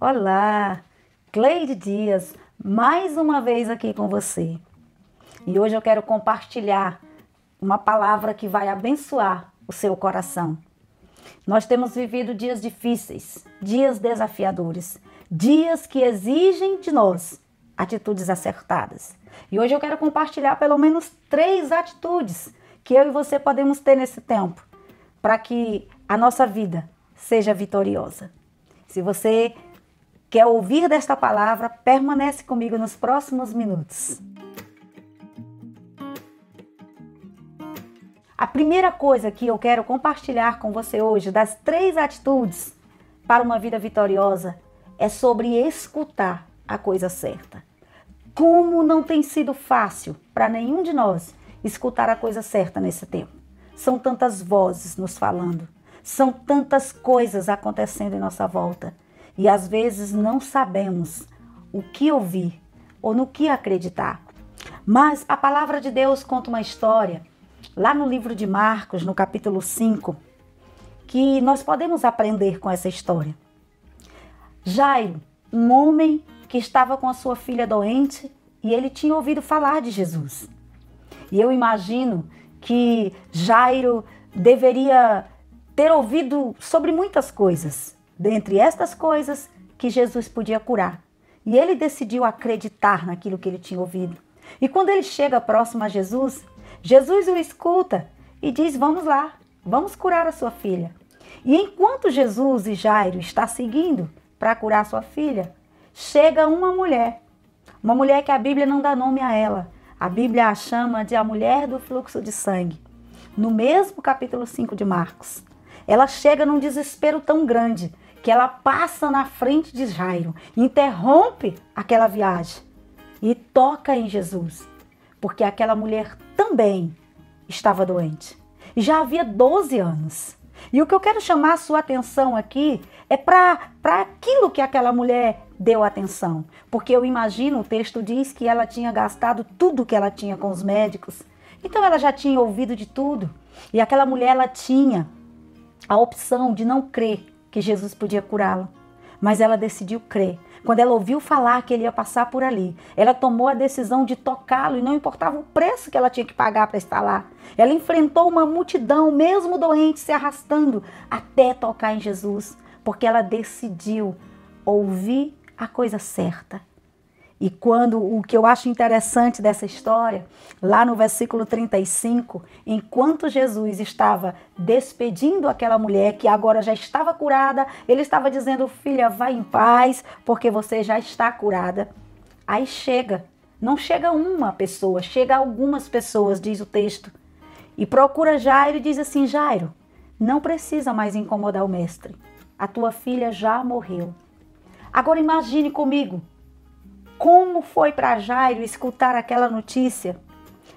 Olá, Cleide Dias, mais uma vez aqui com você. E hoje eu quero compartilhar uma palavra que vai abençoar o seu coração. Nós temos vivido dias difíceis, dias desafiadores, dias que exigem de nós atitudes acertadas. E hoje eu quero compartilhar pelo menos 3 atitudes que eu e você podemos ter nesse tempo, para que a nossa vida seja vitoriosa. Se você quer ouvir desta palavra, permanece comigo nos próximos minutos. A primeira coisa que eu quero compartilhar com você hoje, das 3 atitudes para uma vida vitoriosa, é sobre escutar a coisa certa. Como não tem sido fácil para nenhum de nós escutar a coisa certa nesse tempo. São tantas vozes nos falando, são tantas coisas acontecendo em nossa volta. E às vezes não sabemos o que ouvir ou no que acreditar. Mas a palavra de Deus conta uma história, lá no livro de Marcos, no capítulo 5, que nós podemos aprender com essa história. Jairo, um homem que estava com a sua filha doente, e ele tinha ouvido falar de Jesus. E eu imagino que Jairo deveria ter ouvido sobre muitas coisas. Dentre estas coisas, que Jesus podia curar. E ele decidiu acreditar naquilo que ele tinha ouvido. E quando ele chega próximo a Jesus, Jesus o escuta e diz: vamos lá, vamos curar a sua filha. E enquanto Jesus e Jairo está seguindo para curar a sua filha, chega uma mulher que a Bíblia não dá nome a ela. A Bíblia a chama de a mulher do fluxo de sangue. No mesmo capítulo 5 de Marcos. Ela chega num desespero tão grande que ela passa na frente de Jairo, interrompe aquela viagem e toca em Jesus, porque aquela mulher também estava doente. E já havia 12 anos. E o que eu quero chamar a sua atenção aqui é para aquilo que aquela mulher deu atenção. Porque eu imagino, o texto diz que ela tinha gastado tudo que ela tinha com os médicos. Então ela já tinha ouvido de tudo. E aquela mulher, ela tinha a opção de não crer que Jesus podia curá-la, mas ela decidiu crer. Quando ela ouviu falar que ele ia passar por ali, ela tomou a decisão de tocá-lo e não importava o preço que ela tinha que pagar para estar lá. Ela enfrentou uma multidão, mesmo doente, se arrastando até tocar em Jesus, porque ela decidiu ouvir a coisa certa. E o que eu acho interessante dessa história, lá no versículo 35, enquanto Jesus estava despedindo aquela mulher que agora já estava curada, ele estava dizendo: filha, vai em paz, porque você já está curada. Aí não chega uma pessoa, chega algumas pessoas, diz o texto, e procura Jairo e diz assim: Jairo, não precisa mais incomodar o mestre, a tua filha já morreu. Agora imagine comigo, como foi para Jairo escutar aquela notícia?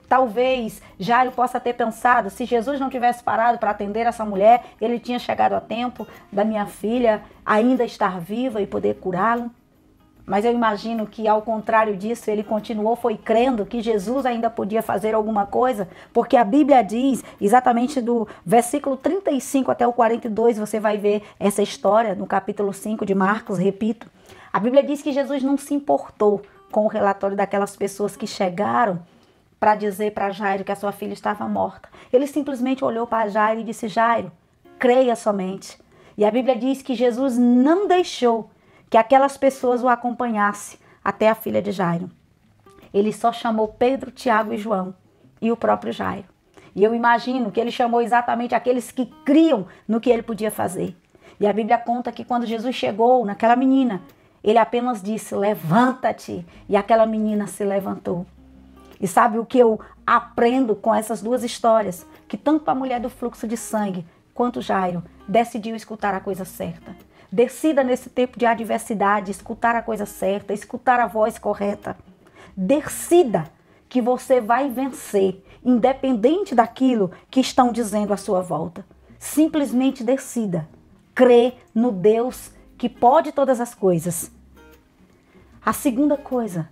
Talvez Jairo possa ter pensado: se Jesus não tivesse parado para atender essa mulher, ele tinha chegado a tempo da minha filha ainda estar viva e poder curá-la. Mas eu imagino que, ao contrário disso, ele continuou, foi crendo que Jesus ainda podia fazer alguma coisa, porque a Bíblia diz, exatamente do versículo 35 até o 42, você vai ver essa história no capítulo 5 de Marcos, repito. A Bíblia diz que Jesus não se importou com o relatório daquelas pessoas que chegaram para dizer para Jairo que a sua filha estava morta. Ele simplesmente olhou para Jairo e disse: Jairo, creia somente. E a Bíblia diz que Jesus não deixou que aquelas pessoas o acompanhassem até a filha de Jairo. Ele só chamou Pedro, Tiago e João e o próprio Jairo. E eu imagino que ele chamou exatamente aqueles que criam no que ele podia fazer. E a Bíblia conta que quando Jesus chegou naquela menina, ele apenas disse: levanta-te. E aquela menina se levantou. E sabe o que eu aprendo com essas 2 histórias? Que tanto a mulher do fluxo de sangue quanto Jairo decidiu escutar a coisa certa. Decida nesse tempo de adversidade escutar a coisa certa, escutar a voz correta. Decida que você vai vencer, independente daquilo que estão dizendo à sua volta. Simplesmente decida. Crê no Deus que pode todas as coisas. A segunda coisa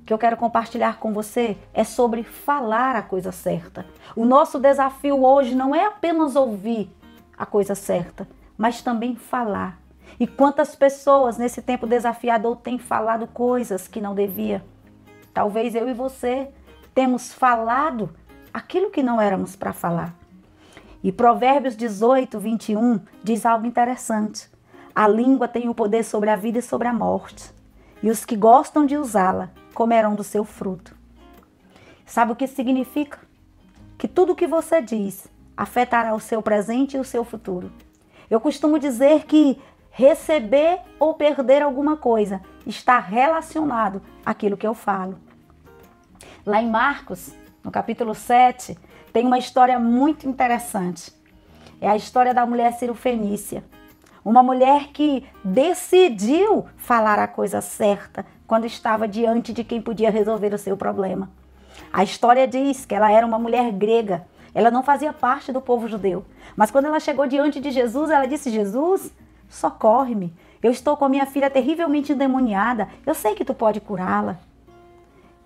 que eu quero compartilhar com você é sobre falar a coisa certa. O nosso desafio hoje não é apenas ouvir a coisa certa, mas também falar. E quantas pessoas nesse tempo desafiador têm falado coisas que não devia. Talvez eu e você temos falado aquilo que não éramos para falar. E Provérbios 18, 21 diz algo interessante. A língua tem o poder sobre a vida e sobre a morte. E os que gostam de usá-la comerão do seu fruto. Sabe o que significa? Que tudo o que você diz afetará o seu presente e o seu futuro. Eu costumo dizer que receber ou perder alguma coisa está relacionado àquilo que eu falo. Lá em Marcos, no capítulo 7, tem uma história muito interessante. É a história da mulher cirofenícia. Uma mulher que decidiu falar a coisa certa quando estava diante de quem podia resolver o seu problema. A história diz que ela era uma mulher grega. Ela não fazia parte do povo judeu. Mas quando ela chegou diante de Jesus, ela disse: Jesus, socorre-me. Eu estou com a minha filha terrivelmente endemoniada. Eu sei que tu pode curá-la.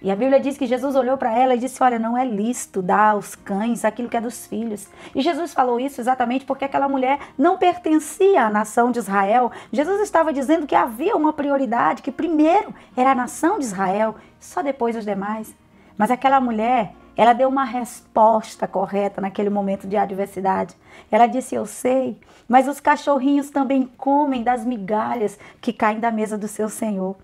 E a Bíblia diz que Jesus olhou para ela e disse: olha, não é lícito dar aos cães aquilo que é dos filhos. E Jesus falou isso exatamente porque aquela mulher não pertencia à nação de Israel. Jesus estava dizendo que havia uma prioridade, que primeiro era a nação de Israel, só depois os demais. Mas aquela mulher, ela deu uma resposta correta naquele momento de adversidade. Ela disse: eu sei, mas os cachorrinhos também comem das migalhas que caem da mesa do seu Senhor.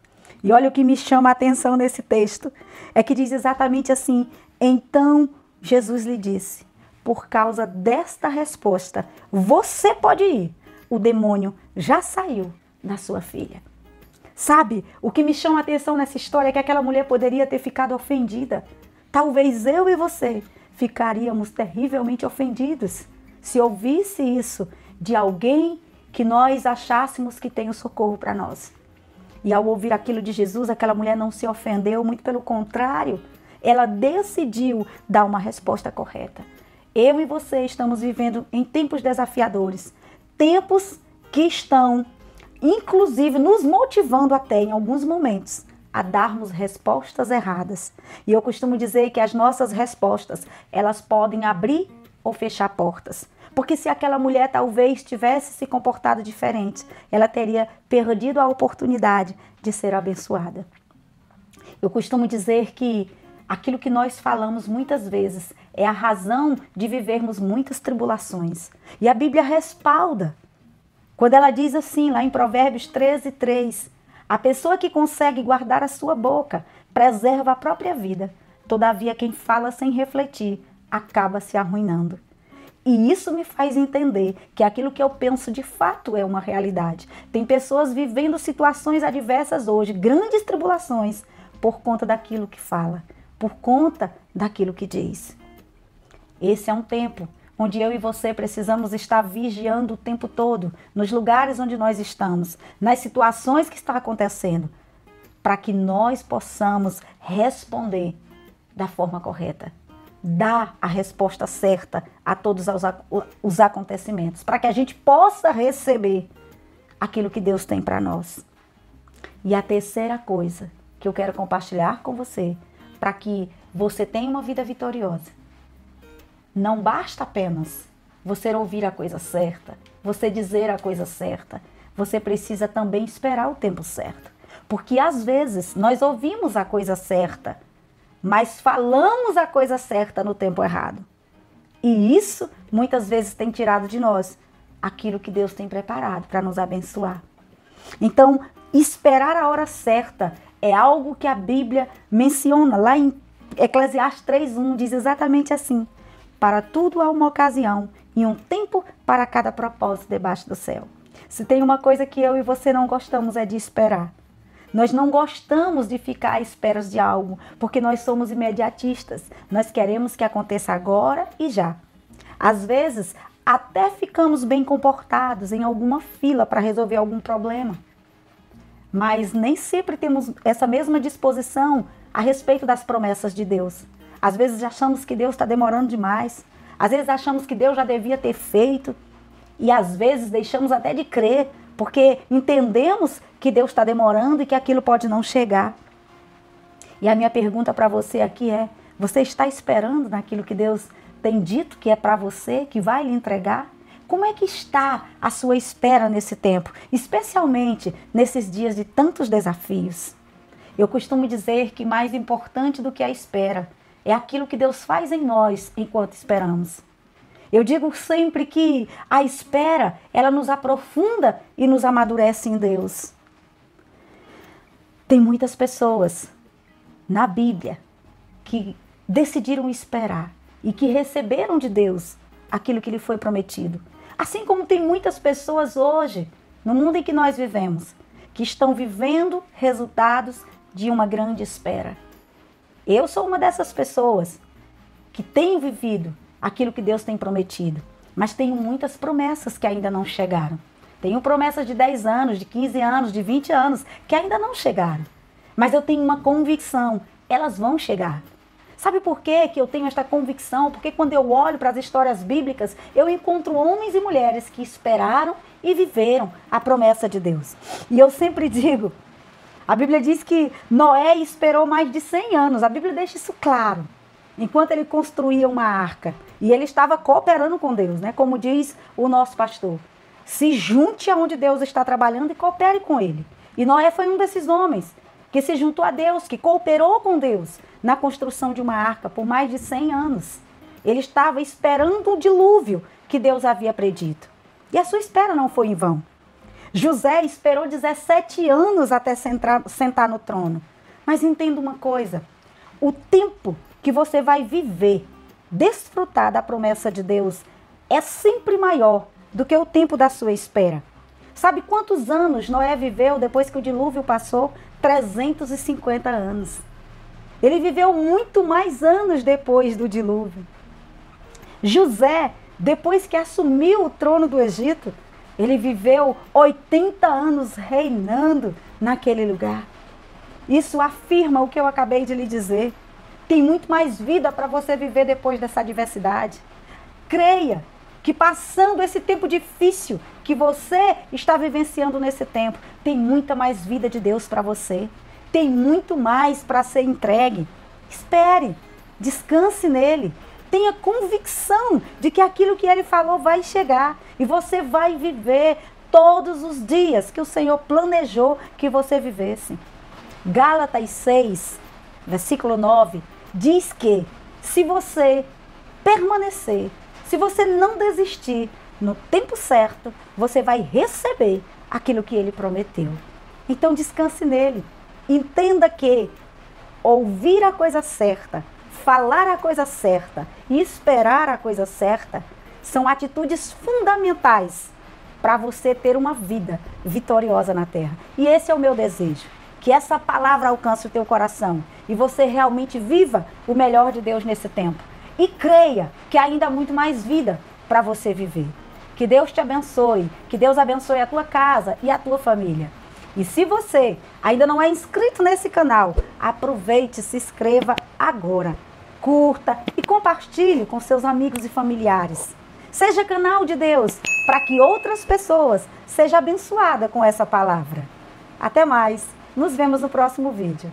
E olha o que me chama a atenção nesse texto, é que diz exatamente assim: então Jesus lhe disse, por causa desta resposta, você pode ir, o demônio já saiu da sua filha. Sabe, o que me chama a atenção nessa história é que aquela mulher poderia ter ficado ofendida. Talvez eu e você ficaríamos terrivelmente ofendidos se ouvisse isso de alguém que nós achássemos que tem o socorro para nós. E ao ouvir aquilo de Jesus, aquela mulher não se ofendeu, muito pelo contrário, ela decidiu dar uma resposta correta. Eu e você estamos vivendo em tempos desafiadores, tempos que estão, inclusive, nos motivando até em alguns momentos a darmos respostas erradas. E eu costumo dizer que as nossas respostas, elas podem abrir ou fechar portas. Porque se aquela mulher talvez tivesse se comportado diferente, ela teria perdido a oportunidade de ser abençoada. Eu costumo dizer que aquilo que nós falamos muitas vezes é a razão de vivermos muitas tribulações. E a Bíblia respalda. Quando ela diz assim, lá em Provérbios 13, 3, a pessoa que consegue guardar a sua boca preserva a própria vida. Todavia, quem fala sem refletir acaba se arruinando. E isso me faz entender que aquilo que eu penso de fato é uma realidade. Tem pessoas vivendo situações adversas hoje, grandes tribulações, por conta daquilo que fala, por conta daquilo que diz. Esse é um tempo onde eu e você precisamos estar vigiando o tempo todo, nos lugares onde nós estamos, nas situações que estão acontecendo, para que nós possamos responder da forma correta. Dar a resposta certa a todos os acontecimentos, para que a gente possa receber aquilo que Deus tem para nós. E a terceira coisa que eu quero compartilhar com você, para que você tenha uma vida vitoriosa, não basta apenas você ouvir a coisa certa, você dizer a coisa certa, você precisa também esperar o tempo certo. Porque às vezes nós ouvimos a coisa certa, mas falamos a coisa certa no tempo errado. E isso muitas vezes tem tirado de nós aquilo que Deus tem preparado para nos abençoar. Então, esperar a hora certa é algo que a Bíblia menciona. Lá em Eclesiastes 3:1 diz exatamente assim: para tudo há uma ocasião e um tempo para cada propósito debaixo do céu. Se tem uma coisa que eu e você não gostamos é de esperar. Nós não gostamos de ficar à espera de algo, porque nós somos imediatistas. Nós queremos que aconteça agora e já. Às vezes, até ficamos bem comportados em alguma fila para resolver algum problema. Mas nem sempre temos essa mesma disposição a respeito das promessas de Deus. Às vezes achamos que Deus está demorando demais. Às vezes achamos que Deus já devia ter feito. E às vezes deixamos até de crer, porque entendemos que Deus está demorando e que aquilo pode não chegar. E a minha pergunta para você aqui é: você está esperando naquilo que Deus tem dito que é para você, que vai lhe entregar? Como é que está a sua espera nesse tempo, especialmente nesses dias de tantos desafios? Eu costumo dizer que mais importante do que a espera é aquilo que Deus faz em nós enquanto esperamos. Eu digo sempre que a espera, ela nos aprofunda e nos amadurece em Deus. Tem muitas pessoas na Bíblia que decidiram esperar e que receberam de Deus aquilo que lhe foi prometido. Assim como tem muitas pessoas hoje, no mundo em que nós vivemos, que estão vivendo resultados de uma grande espera. Eu sou uma dessas pessoas que tenho vivido aquilo que Deus tem prometido, mas tenho muitas promessas que ainda não chegaram. Tenho promessas de 10 anos, de 15 anos, de 20 anos, que ainda não chegaram. Mas eu tenho uma convicção, elas vão chegar. Sabe por quê que eu tenho esta convicção? Porque quando eu olho para as histórias bíblicas, eu encontro homens e mulheres que esperaram e viveram a promessa de Deus. E eu sempre digo, a Bíblia diz que Noé esperou mais de 100 anos. A Bíblia deixa isso claro. Enquanto ele construía uma arca. E ele estava cooperando com Deus, né? Como diz o nosso pastor. Se junte aonde Deus está trabalhando e coopere com ele. E Noé foi um desses homens que se juntou a Deus, que cooperou com Deus na construção de uma arca por mais de 100 anos. Ele estava esperando o dilúvio que Deus havia predito. E a sua espera não foi em vão. José esperou 17 anos até sentar no trono. Mas entenda uma coisa, o tempo que você vai viver, desfrutar da promessa de Deus, é sempre maior do que o tempo da sua espera. Sabe quantos anos Noé viveu depois que o dilúvio passou? 350 anos. Ele viveu muito mais anos depois do dilúvio. José, depois que assumiu o trono do Egito, ele viveu 80 anos reinando naquele lugar. Isso afirma o que eu acabei de lhe dizer. Tem muito mais vida para você viver depois dessa adversidade. Creia que passando esse tempo difícil que você está vivenciando nesse tempo, tem muita mais vida de Deus para você. Tem muito mais para ser entregue. Espere, descanse nele. Tenha convicção de que aquilo que ele falou vai chegar. E você vai viver todos os dias que o Senhor planejou que você vivesse. Gálatas 6, versículo 9, diz que se você permanecer, se você não desistir, no tempo certo, você vai receber aquilo que ele prometeu. Então descanse nele. Entenda que ouvir a coisa certa, falar a coisa certa e esperar a coisa certa são atitudes fundamentais para você ter uma vida vitoriosa na terra. E esse é o meu desejo, que essa palavra alcance o teu coração e você realmente viva o melhor de Deus nesse tempo. E creia que ainda há muito mais vida para você viver. Que Deus te abençoe, que Deus abençoe a tua casa e a tua família. E se você ainda não é inscrito nesse canal, aproveite e se inscreva agora. Curta e compartilhe com seus amigos e familiares. Seja canal de Deus para que outras pessoas sejam abençoadas com essa palavra. Até mais, nos vemos no próximo vídeo.